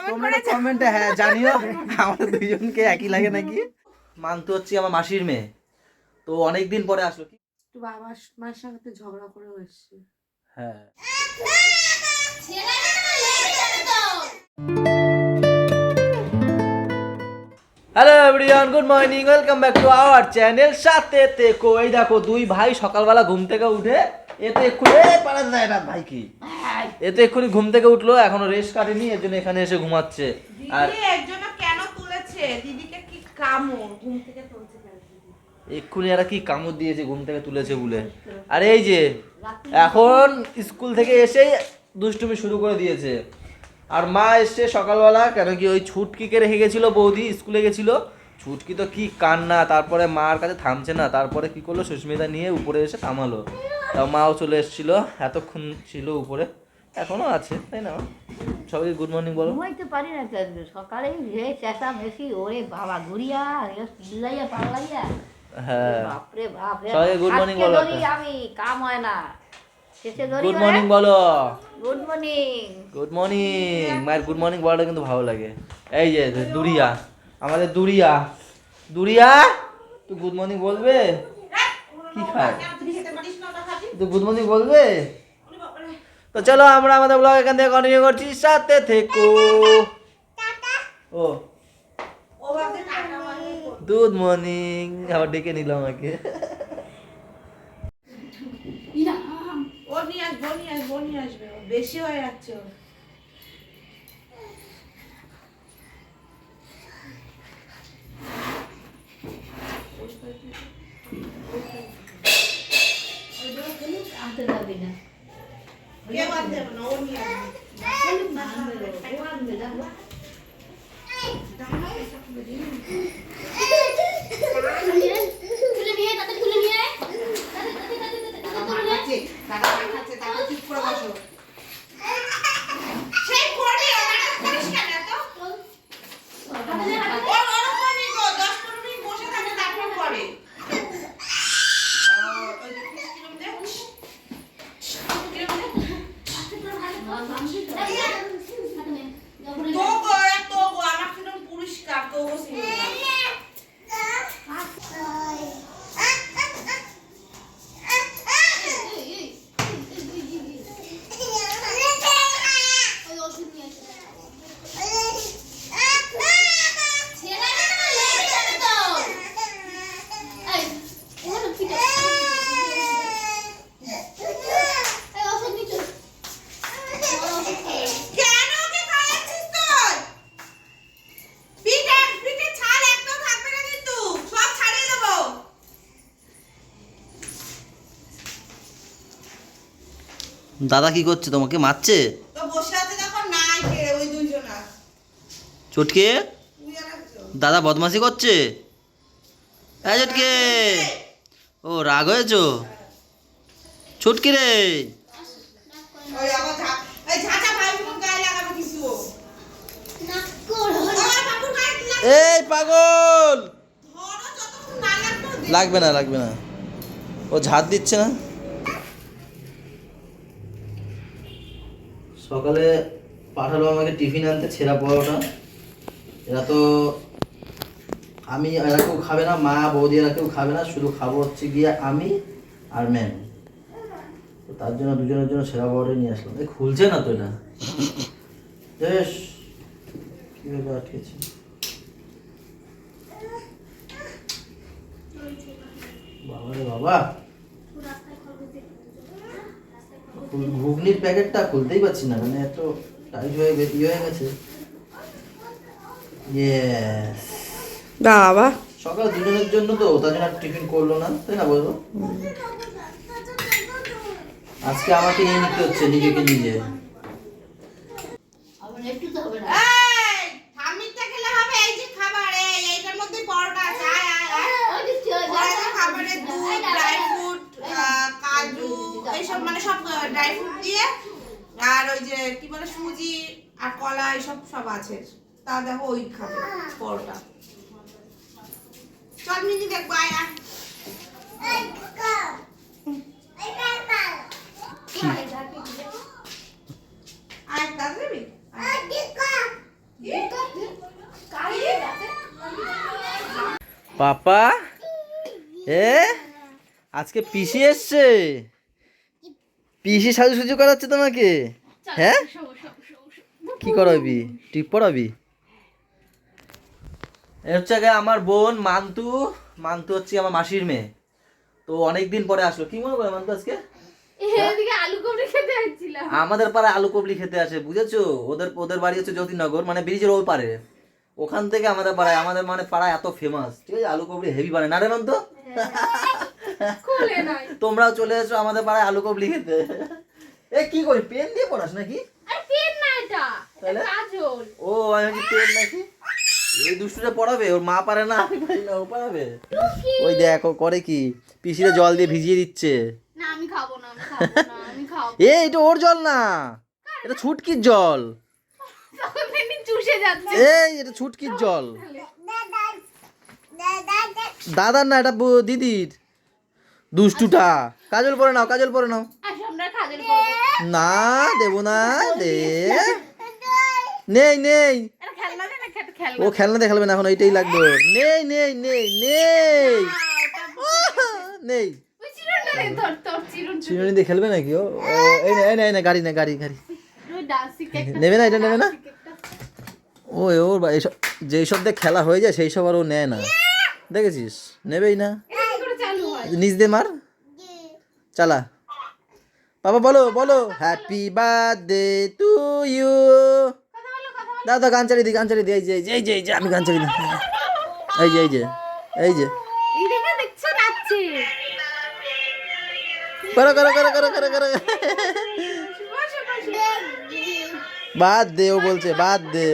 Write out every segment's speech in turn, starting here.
তোমরা কমেন্টে হ্যাঁ জানিও আমাদের দুইজনকে একই লাগে নাকি। মানতে হচ্ছে আমার মাসির মেয়ে, তো অনেকদিন পরে আসলো। কি তো বাবার মায়ের সাথে ঝগড়া করে এসেছে। হ্যাঁ hello everyone, good morning, welcome back to our channel সাথে থেকো। এই দেখো দুই ভাই সকালবেলা ঘুম থেকে উঠে এতে এক্ষুনি পারা যায় না ভাই কি এতে এক্ষুনি ঘুম থেকে উঠলো, এখনো রেস্ট কাটেনি, এর জন্য এখানে এসে ঘুমাচ্ছে। আর একজন কেন তুলেছে দিদিকে, কি কামড় ঘুম থেকে তুলছে এক্ষুনি এরা কি কামড় দিয়েছে ঘুম থেকে তুলেছে বলে। আর এই যে এখন স্কুল থেকে এসেই দুষ্টুমি শুরু করে দিয়েছে। আর মা এসছে সকালবেলা, কেন কি ওই ছুটকিকে রেখে গেছিলো, বৌদি স্কুলে গেছিলো, ছুটকি তো কি কান্না, তারপরে মার কাছে থামছে না, তারপরে কি করলো সুস্মিতা নিয়ে উপরে এসে থামালো, তাও মাও চলে এসেছিলো, এতক্ষণ ছিল উপরে, এখনো আছে, তাই না? সবাইকে গুড মর্নিং বলো। ঘুমাইতে পারি না সকালেই যে চেঁচা মেশি, ওরে বাবা ঘুরিয়া চিল্লাইয়া পাল্লাইয়া, হ্যাঁ বাপরে বাপ, সবাইকে গুড মর্নিং বলো। আমি কাম হয় না, শেষে ধরি গুড মর্নিং বলো। Good morning. গুড মর্নিং, মায়ের গুড মর্নিং বলাটা কিন্তু ভালো লাগে। এই যে দুরিয়া, আমাদের দুরিয়া, দুরিয়া তুই গুড মর্নিং বলবে? কি খায় তুই গুড মর্নিং বলবে? তো চলো আমরা আমাদের ব্লগ এখান থেকে কন্টিনিউ করছি, সাথে থেকো। ও গুড মর্নিং, আবার ডেকে নিলাম আমাকে। ও নিয়ে আসবে বেশি হয়ে যাচ্ছে। আনতে যাবি না, কেউ আনতে হবে না, ও নিয়ে আসবে। দাদা কি করছে, তোমাকে মারছে? চটকে দাদা বদমাশি করছে। এই চটকে, ও রাগ হয়েছো ছুটকি রে? এই পাগল, লাগবে না লাগবে না, ও ঝাড় দিচ্ছে না। সকালে পাঠালো আমাকে টিফিন আনতে ছেঁড়া পরোটা, এরা তো এরা কেউ খাবে না, মা বৌদি এরা কেউ খাবে না, শুধু খাবো হচ্ছে গিয়ে আমি আর ম্যাম, তো তার জন্য দুজনের জন্য ছেঁড়া পরোটা নিয়ে আসলাম। খুলছে না তো এটা, বেশ কীভাবে আটকেছে। বাবা রে বাবা, ঘুগনির প্যাকেটটা খুলতেই পারছি না, মানে এত টাইট হয়ে গেছে। ইয়েস বাবা, সকাল দুজনের জন্য তো, তার জন্য টিফিন করলো না, তাই না বলবো? আজকে আমাকে নিয়ে নিতে হচ্ছে নিজেকে নিজে। একটু তো হবে না, মানে সব ড্রাই ফ্রুট দিয়ে, আর ওই যে কি বলে সুজি আর কলা এসব সব আছে, তা দেখো ওই খাবে পরোটা। চল মিনি দেখবো, আয় আয়। আয় দাদা দেবি পাপা এ আজকে পিসি এসছে, পিসি সাজুসাজু করাচ্ছে তোমাকে। হ্যাঁ কি করাবি, টিপ পড়াবি? এ হচ্ছে আগে আমার বোন মান্তু। মান্তু হচ্ছে আমার মাসির মেয়ে। তো অনেকদিন পরে আসলো। কি মনে করে মান্তু আজকে? আমাদের পাড়ায় আলু কবলি খেতে আসে, বুঝেছো? ওদের ওদের বাড়ি হচ্ছে জ্যোতিনগর, মানে ব্রিজের ওই পারে। ওখান থেকে আমাদের পাড়ায়, আমাদের মানে পাড়ায় এত ফেমাস, ঠিক আছে? আলু কবলি হেভি বানায় না রে মান্তু? তোমরাও চলে এসো আমাদের পাড়ায় আলু কবলি খেতে। এ কি করি, পেন দিয়ে পড়াস নাকি? ও আমি ভাবছি পেন নাকি। এই দুষ্টুটা পড়াবে, ওর মা পারে না, আমি পারি না, ও পড়াবে। ওই দেখো করে কি, পিসিরে জল দিয়ে ভিজিয়ে দিচ্ছে। এ এটা ওর জল না, এটা ছুটকির জল। এই এটা ছুটকির জল, দাদার না, এটা দিদির। দুষ্টুটা কাজল পরে নাও, কাজল পরে নাও। না দেবো না, দে। নেই নেই, ও খেলনা দিয়ে খেলবে না এখন, এইটাই লাগবে ওর। নেই নেই নেই নেই নেই, চিরুনি দিয়ে খেলবে নাকি ও? এই না এই না এই না, গাড়ি না, গাড়ি গাড়ি নেবে না, এটা নেবে না। ও ওর এইসব যেই সব দিয়ে খেলা হয়ে যায় সেই সব আর ও নেয় না, দেখেছিস? নেবেই না। নিজ দে মার, চালা। বাবা বলো বলো, হ্যাপি বার্থডে টু ইউ। দাদা গান চালিয়ে দিই, গান চালিয়ে দিই। এই যে এই যে এই যে আমি গান চালিয়ে দিই। এই যে এই যে এই যে করো করো করো করো করো করো। বাদ দে, ও বলছে বাদ দে।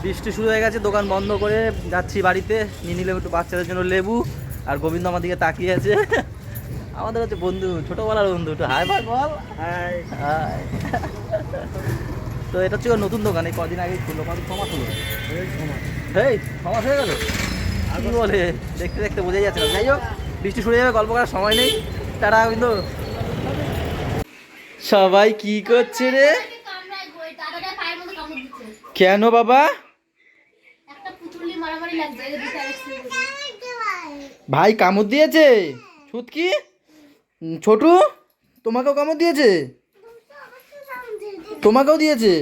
বৃষ্টি শুরু হয়ে গেছে, দোকান বন্ধ করে যাচ্ছি বাড়িতে। নিয়ে নিলাম একটু বাচ্চাদের জন্য লেবু। আর গোবিন্দ আমার দিকে তাকিয়ে আছে। আমাদের হচ্ছে বন্ধু, ছোটবেলার বন্ধু। একটু হাই ভাই বল। High high. তো এটা হচ্ছে নতুন দোকান, এই কদিন আগে খুললো, কত 6 মাস হলো। এই 6 মাস হয়ে গেল, কি বলে? দেখতে দেখতে বোঝাই যাচ্ছে না। যাই হোক, বৃষ্টি শুরু যাবে, গল্প করার সময় নেই। তারা কিন্তু সবাই কি করছে রে? কেন বাবা? ভাই কামড় দিয়েছে? ছুটকি ছোটু তোমাকেও কামড় দিয়েছে? তোমাকেও দিয়েছে?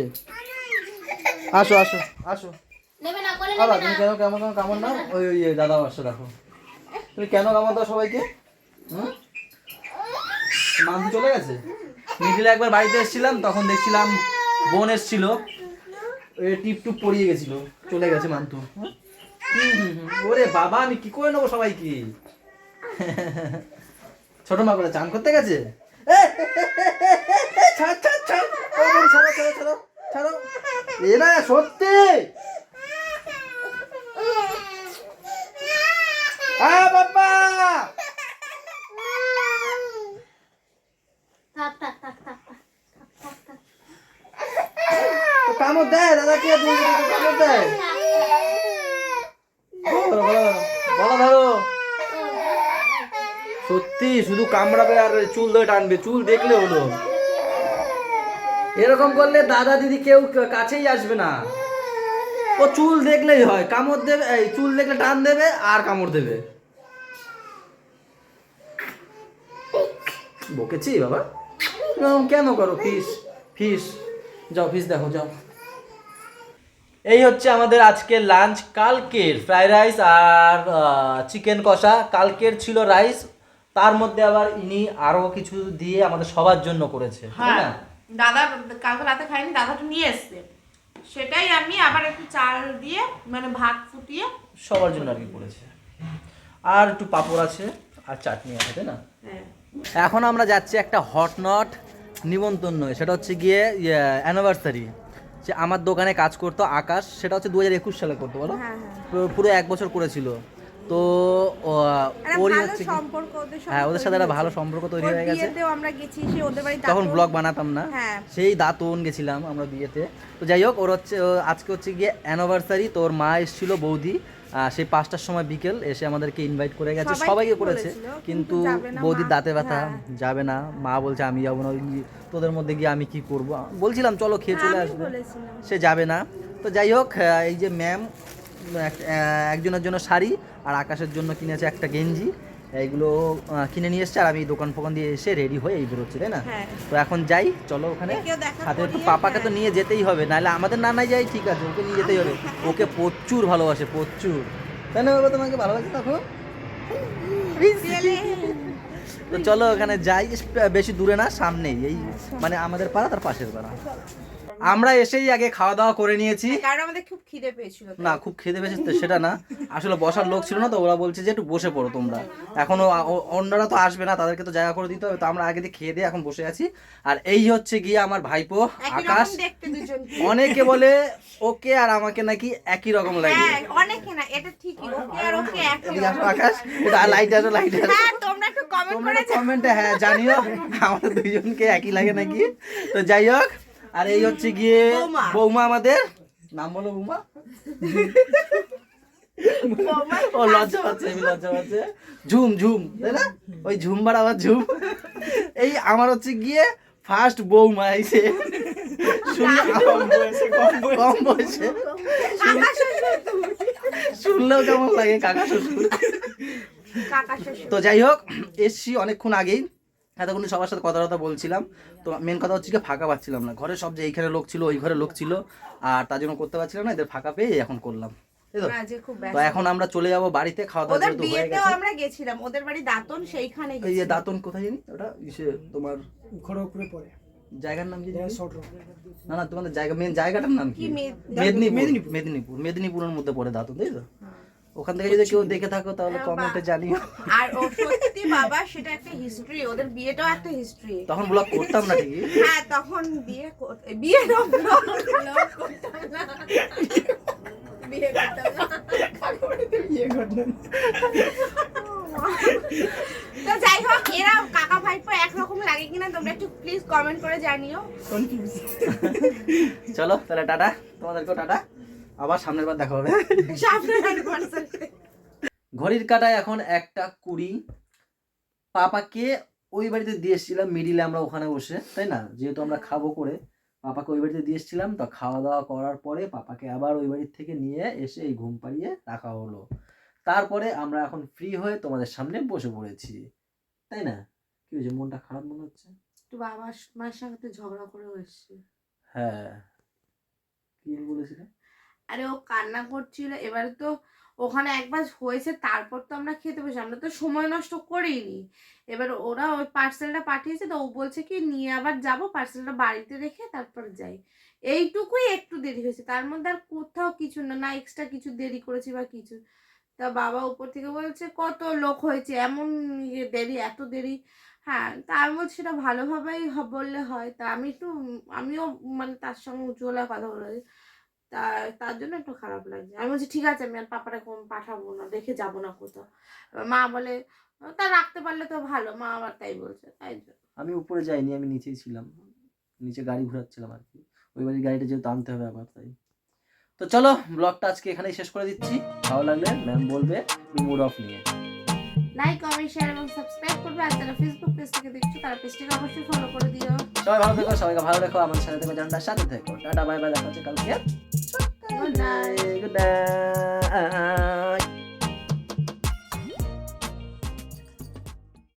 আসো আসো আসো। বাবা তুমি কেন কেমন কেমন কামড় নাও? ওই ওই দাদা আসছে, দেখো তুমি কেন কামড় দাও সবাইকে? মান্তু চলে গেছে। মিডিলে একবার বাড়িতে এসেছিলাম, তখন দেখছিলাম বোন এসেছিল, টিপ টুপ পড়িয়ে গেছিল, চলে গেছে মান্তু। ওরে বাবা, আমি কি করে নেবো সবাইকে? ছোট মা করে চান করতে গেছে। ছাড় ছাড় ছাড়, ছাড়ো ছাড়ো ছাড়ো ছাড়ো। এ না সত্যি, বাবা কামড় দেয় দাদাকে, কামড় দেয়। বলো ধরো, সত্যি শুধু কামড়াবে আর চুল ধরে টানবে, চুল দেখলে হলো। এরকম করলে দাদা দিদি কেউ কাছেই আসবে না। ও চুল দেখলেই হয়, কামড় দেবে, এই চুল দেখলে টান দেবে আর কামড় দেবে। বকেছি বাবা, কেন করো? ফিস ফিস, যাও ফিস দেখো যাও। এই হচ্ছে আমাদের আজকের লাঞ্চ। কালকের ফ্রাইড রাইস আর চিকেন কষা, কালকের ছিল রাইস, তার মধ্যে আবার ইনি আরো কিছু দিয়ে আমাদের সবার জন্য করেছে। হ্যাঁ, দাদা কালকে রাতে খাইনি, দাদাটা নিয়ে এসছে, সেটাই আমি আবার একটু চাল দিয়ে মানে ভাত ফুটিয়ে সবার জন্য আর কি করেছে। আর একটু পাঁপড় আছে আর চাটনি আছে, তাই না? এখন আমরা যাচ্ছি একটা হট নট নিমন্ত্রণ, সেটা হচ্ছে গিয়ে অ্যানিভার্সারি। যে আমার দোকানে কাজ করতো আকাশ, সেটা হচ্ছে 2021 সালে করতো, বলো পুরো 1 বছর করেছিল। তো ওরই হচ্ছে হ্যাঁ, ওদের সাথে একটা ভালো সম্পর্ক তৈরি হয়ে গেছে। আমরা গেছি, সে ওদের বাড়ি তখন ব্লগ বানাতাম না, সেই দাঁতন গেছিলাম আমরা বিয়েতে। তো যাই হোক, ওর হচ্ছে আজকে হচ্ছে গিয়ে অ্যানিভার্সারি। তো ওর মা এসেছিল, বৌদি, সেই 5টার সময় বিকেল এসে আমাদেরকে ইনভাইট করে গেছে, সবাইকে করেছে। কিন্তু বৌদির দাঁতে ব্যথা, যাবে না। মা বলছে আমি যাবো না, তোদের মধ্যে গিয়ে আমি কি করব? বলছিলাম চলো খেয়ে চলে আসবে, সে যাবে না। তো যাই হোক এই যে ম্যাম একজনের জন্য শাড়ি আর আকাশের জন্য কিনেছে একটা গেঞ্জি, এইগুলো কিনে নিয়ে এসছে। আর আমি দোকান ফোকান দিয়ে এসে রেডি হয়ে এই বেরোচ্ছি, তাই না? হ্যাঁ। তো এখন যাই, চলো ওখানে কেউ দেখা সাথে একটু করিয়ে, পাপাকে তো হ্যাঁ। নিয়ে যেতেই হবে, নাহলে আমাদের না নাই যাই ঠিক আছে, ওকে নিয়ে যেতেই হবে। ওকে প্রচুর ভালোবাসে, প্রচুর, তাই না বাবা? তোমাকে ভালোবাসে তখন। তো চলো ওখানে যাই, বেশি দূরে না, সামনেই, এই মানে আমাদের পাড়া তার পাশের পাড়া। আমরা এসেই আগে খাওয়া দাওয়া করে নিয়েছি, কারণ আমাদের খুব খিদে পেয়েছিল। না খুব খেতে পেয়েছে তো সেটা না, আসলে বসার লোক ছিল না, তো ওরা বলছে যে একটু বসে পড়ো তোমরা, এখনো অন্যরা তো আসবে না, তাদেরকে তো জায়গা করে দিতে হবে, তো আমরা আগে দিয়ে খেয়ে দিয়ে এখন বসে আছি। আর এই হচ্ছে গিয়ে আমার ভাইপো আকাশ, দেখতে দুজনকে। অনেকে বলে ওকে আর আমাকে নাকি একই রকম লাগে। হ্যাঁ, অনেকে না, এটা ঠিকই, ওকে আর ওকে একই এদিকে আসো রকম। আকাশ, এটা লাইট আসো, লাইট আসো, হ্যাঁ, তোমরা একটু কমেন্ট তোমরা করে কমেন্টে হ্যাঁ জানিও আমাদের দুইজনকে একই লাগে নাকি। তো যাই হোক, আর এই হচ্ছে গিয়ে বৌমা। বৌমা, আমাদের নাম বলো বৌমা। ও লজ্জা পাচ্ছে, আমি লজ্জা পাচ্ছে। ঝুম ঝুম, তাই না? ওই ঝুমবার আবার ঝুম। এই আমার হচ্ছে গিয়ে ফার্স্ট বৌমা এসে, কম বয়সে শুনলেও কেমন লাগে কাকা শ্বশুর। কাকা শ্বশুর। তো যাই হোক, এসছি অনেকক্ষণ আগেই, এতক্ষণ সবার সাথে কথা বলছিলাম। তো মেন কথা হচ্ছে কি ফাঁকা পাচ্ছিলাম না, ঘরে সব যে এইখানে লোক ছিল, ওই ঘরে লোক ছিল, আর তার জন্য করতে পারছিলাম না, এদের ফাঁকা পেয়ে এখন করলাম, তাই তো? আজকে খুব তো ব্যস্ত। এখন আমরা চলে যাব বাড়িতে, খাওয়া দাওয়া ওদের যেহেতু হয়ে বিয়েতেও গেছে। আমরা গেছিলাম, ওদের বাড়ি দাঁতন, সেইখানে এই যে গেছিলাম। দাঁতন কোথায় জানি ওটা, ইসে তোমার খড়গপুরে পড়ে জায়গার নাম কি? Short road. না না, তোমাদের জায়গা, মেন জায়গাটার নাম কি? কি মেদিনীপুরের মধ্যে পড়ে দাঁতন, তাই তো? ওখান থেকে যদি কেউ দেখে থাকো তাহলে কমেন্টে জানিও। আর ও সত্যি বাবা, সেটা একটা হিস্ট্রি, ওদের বিয়েটাও একটা হিস্ট্রি। তখন ব্লগ করতাম না ঠিকই। হ্যাঁ, তখন বিয়ে করতাম না। বিয়ে করতাম না। বিয়ে করলেন। তো যাই হোক, এরা কাকা ভাইপো একরকম লাগে কিনা তোমরা একটু প্লিজ কমেন্ট করে জানিও। কনফিউজ। চলো তাহলে টাটা, তোমাদেরকেও টাটা, আবার সামনের বার দেখা হবে। সামনে 100%। ঘড়ির কাটায় এখন 1:20। পাপাকে ওই বাড়িতে দিয়ে এসেছিলাম, মিডিলে আমরা ওখানে বসে, তাই না? যেহেতু আমরা খাবো করে পাপাকে ওই বাড়িতে দিয়ে এসেছিলাম, তো খাওয়া দাওয়া করার পরে পাপাকে আবার ওই বাড়ির থেকে নিয়ে এসে এই ঘুম পাড়িয়ে রাখা হলো। তারপরে আমরা এখন ফ্রি হয়ে তোমাদের সামনে বসে পড়েছি, তাই না? কি হয়েছে, মনটা খারাপ মনে হচ্ছে? একটু বাবা মায়ের সাথে ঝগড়া করে এসেছি। হ্যাঁ, কি বলেছিলে? আরে ও কান্না করছিল, এবারে তো ওখানে একবার হয়েছে, তারপর তো আমরা খেতে বসে, আমরা তো সময় নষ্ট করিনি। এবার ওরা ওই পার্সেলটা পাঠিয়েছে, তো ও বলছে কি নিয়ে আবার যাব, পার্সেলটা বাড়িতে রেখে তারপর যাই। এইটুকুই একটু দেরি হয়েছে, তার মধ্যে আর কোথাও কিছু না, না এক্সট্রা কিছু দেরি করেছি বা কিছু। তা বাবা উপর থেকে বলছে কত লোক হয়েছে, এমন দেরি, এত দেরি। হ্যাঁ, তা আমি বলছি সেটা ভালোভাবেই বললে হয়। তা আমিও মানে তার সঙ্গে উঁচু গলায় কথা বলে, তার জন্য একটু খারাপ লাগছে। আমি বলছি ঠিক আছে, আমি আর পাপাটা পাঠাবো না, রেখে যাবো না কোথাও। এবার মা বলে তা রাখতে পারলে তো ভালো, মা আবার তাই বলছে, তাই জন্য। আমি উপরে যাইনি, আমি নিচেই ছিলাম, নিচে গাড়ি ঘোরাচ্ছিলাম আর কি, ওই বাড়ির গাড়িটা যেহেতু আনতে হবে আবার, তাই। তো চলো ব্লগটা আজকে এখানেই শেষ করে দিচ্ছি, ভালো লাগলে ম্যাম বলবে মুড অফ নিয়ে। লাইক, কমেন্ট, শেয়ার এবং সাবস্ক্রাইব করবে। আর যারা ফেসবুক পেজ থেকে দেখছো তারা পেজটিকে অবশ্যই ফলো করে দিও। সবাই ভালো থেকো, সবাইকে ভালো রেখো, আমাদের সাথে থেকো, জানটার সাথে থেকো। টাটা, বাই বাই, দেখা হচ্ছে কালকে। Good night. Good night.